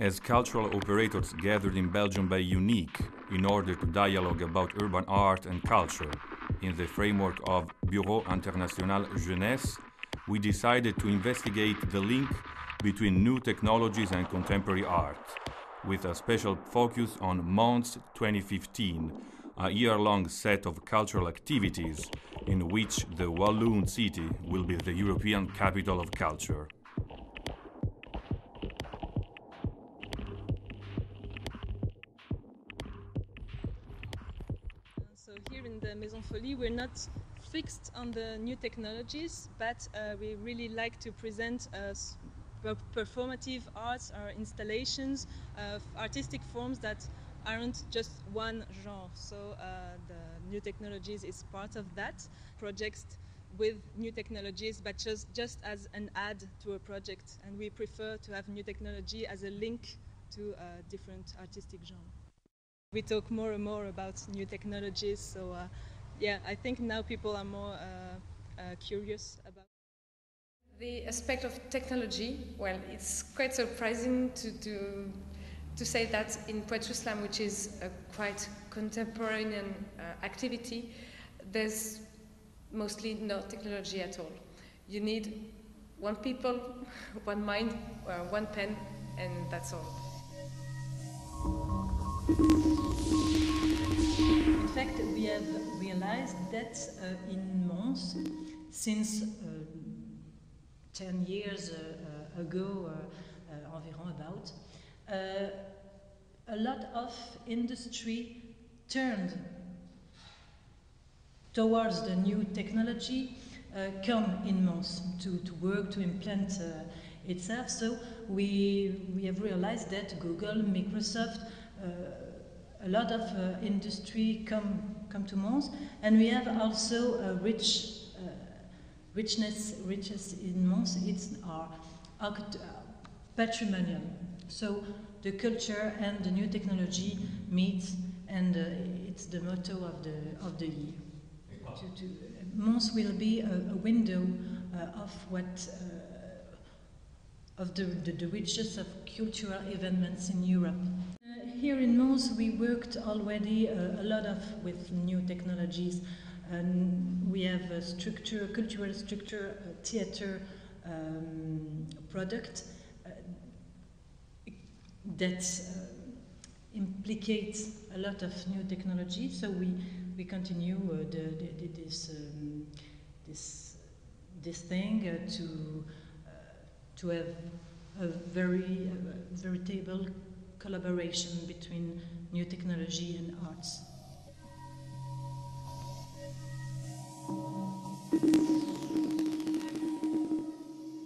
As cultural operators gathered in Belgium by UNIC in order to dialogue about urban art and culture in the framework of Bureau International Jeunesse, we decided to investigate the link between new technologies and contemporary art, with a special focus on Mons 2015, a year-long set of cultural activities in which the Walloon city will be the European capital of culture. So here in the Maison Folie, we're not fixed on the new technologies, but we really like to present performative arts or installations of artistic forms that aren't just one genre. So the new technologies is part of that. Projects with new technologies, but just as an add to a project. And we prefer to have new technology as a link to a different artistic genre. We talk more and more about new technologies, so yeah, I think now people are more curious about. The aspect of technology, well, it's quite surprising to say that in Poetry Slam, which is a quite contemporary activity, there's mostly no technology at all. You need one people, one mind, one pen, and that's all. In fact, we have realized that in Mons, since 10 years ago, environ about, a lot of industry turned towards the new technology, come in Mons to work, to implant itself. So we have realized that Google, Microsoft, a lot of industry come to Mons, and we have also a richness in Mons. It's our patrimonial. So the culture and the new technology meet, and it's the motto of the year. Mons will be a window of what of the richest of cultural events in Europe. Here in Mons, we worked already a lot with new technologies, and we have a structure, cultural structure, theater product that implicates a lot of new technology. So we continue this thing to have a very veritable collaboration between new technology and arts.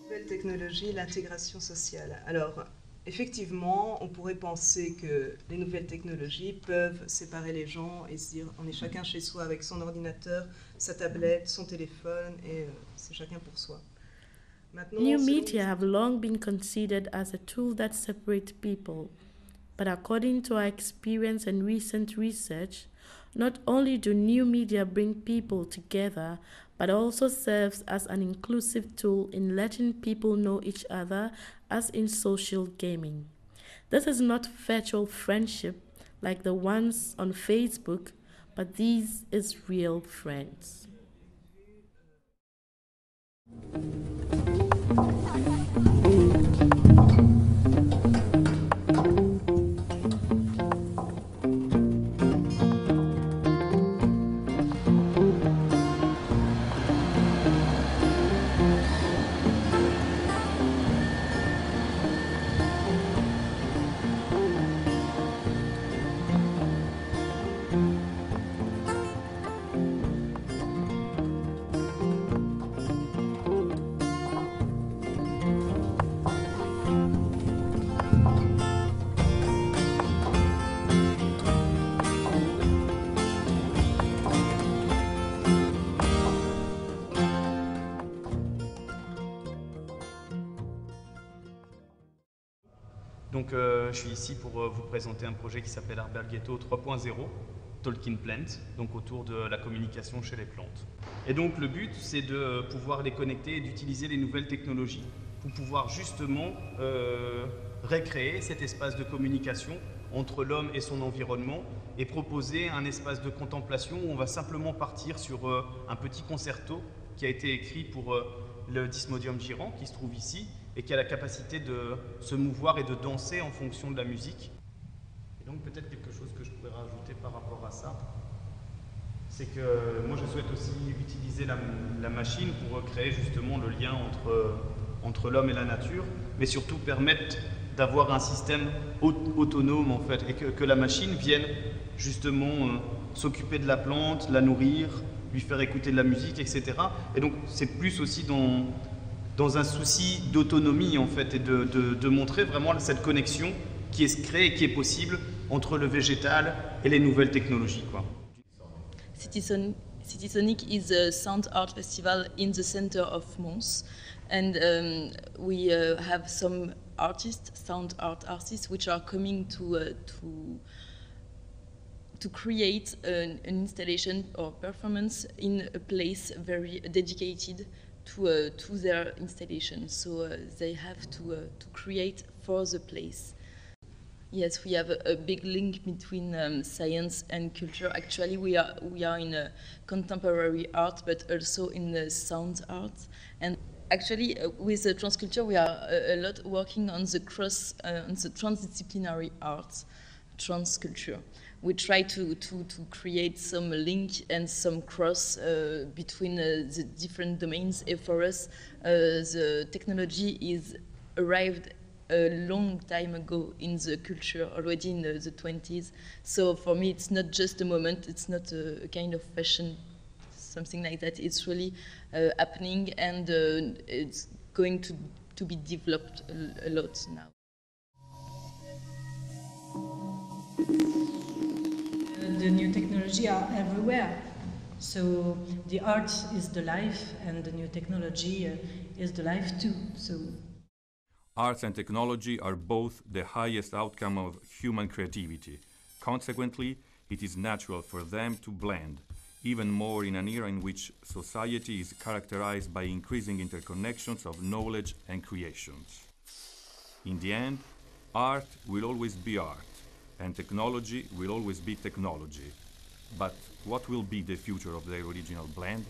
Nouvelle technologie, l'intégration sociale. Alors, effectivement, on pourrait penser que les nouvelles technologies peuvent séparer les gens et se dire on est chacun chez soi avec son ordinateur, sa tablette, son téléphone et c'est chacun pour soi. New media have long been considered as a tool that separates people. But according to our experience and recent research, not only do new media bring people together, but also serves as an inclusive tool in letting people know each other, as in social gaming. This is not virtual friendship like the ones on Facebook, but these is real friends. Donc je suis ici pour vous présenter un projet qui s'appelle Alberghetto 3.0, Talking Plant, donc autour de la communication chez les plantes. Et donc le but, c'est de pouvoir les connecter et d'utiliser les nouvelles technologies pour pouvoir justement recréer cet espace de communication entre l'homme et son environnement et proposer un espace de contemplation où on va simplement partir sur un petit concerto qui a été écrit pour le Dismodium Girant qui se trouve ici et qui a la capacité de se mouvoir et de danser en fonction de la musique. Et donc peut-être quelque chose que je pourrais rajouter par rapport à ça, c'est que moi je souhaite aussi utiliser la machine pour créer justement le lien entre l'homme et la nature, mais surtout permettre d'avoir un système autonome en fait, et que la machine vienne justement s'occuper de la plante, la nourrir, lui faire écouter de la musique, etc. Et donc c'est plus aussi dans un souci d'autonomie en fait, et de montrer vraiment cette connexion qui est créée et qui est possible entre le végétal et les nouvelles technologies, quoi. Citysonic is a sound art festival in the center of Mons, and we have some artists, sound art artists, which are coming to create an installation or performance in a place very dedicated to their installation. So they have to create for the place. Yes, we have a big link between science and culture. Actually, we are in contemporary art, but also in the sound art. And actually, with the transculture, we are a lot working on the on the transdisciplinary art, transculture. We try to create some link and some cross between the different domains. And for us, the technology is arrived a long time ago in the culture, already in the 20s. So for me, it's not just a moment, it's not a kind of fashion, something like that. It's really happening, and it's going to be developed a lot now. The new technology are everywhere. So the art is the life, and the new technology is the life too. So arts and technology are both the highest outcome of human creativity. Consequently, it is natural for them to blend, even more in an era in which society is characterized by increasing interconnections of knowledge and creations. In the end, art will always be art, and technology will always be technology. But what will be the future of their original blend?